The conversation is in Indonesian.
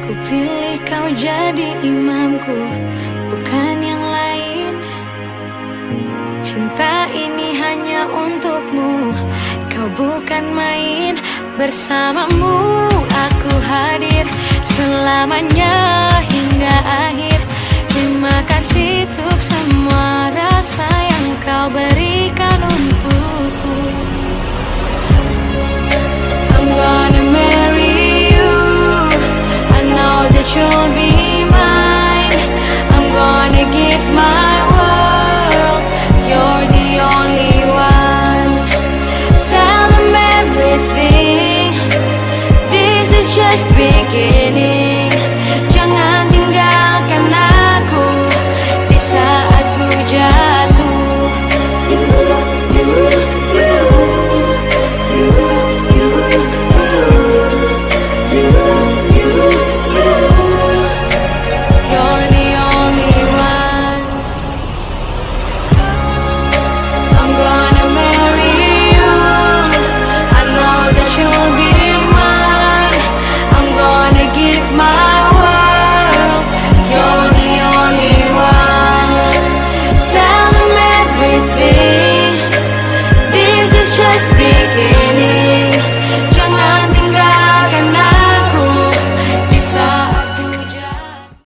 Ku pilih kau jadi imamku, bukan yang lain. Cinta ini hanya untukmu, kau bukan main. Bersamamu aku hadir selamanya hingga akhir. Terima kasih untuk semua rasa yang kau berikan untukku. I'm gonna marry you, I know that you'll be mine. I'm gonna give my world, you're the only one. Tell them everything, this is just beginning.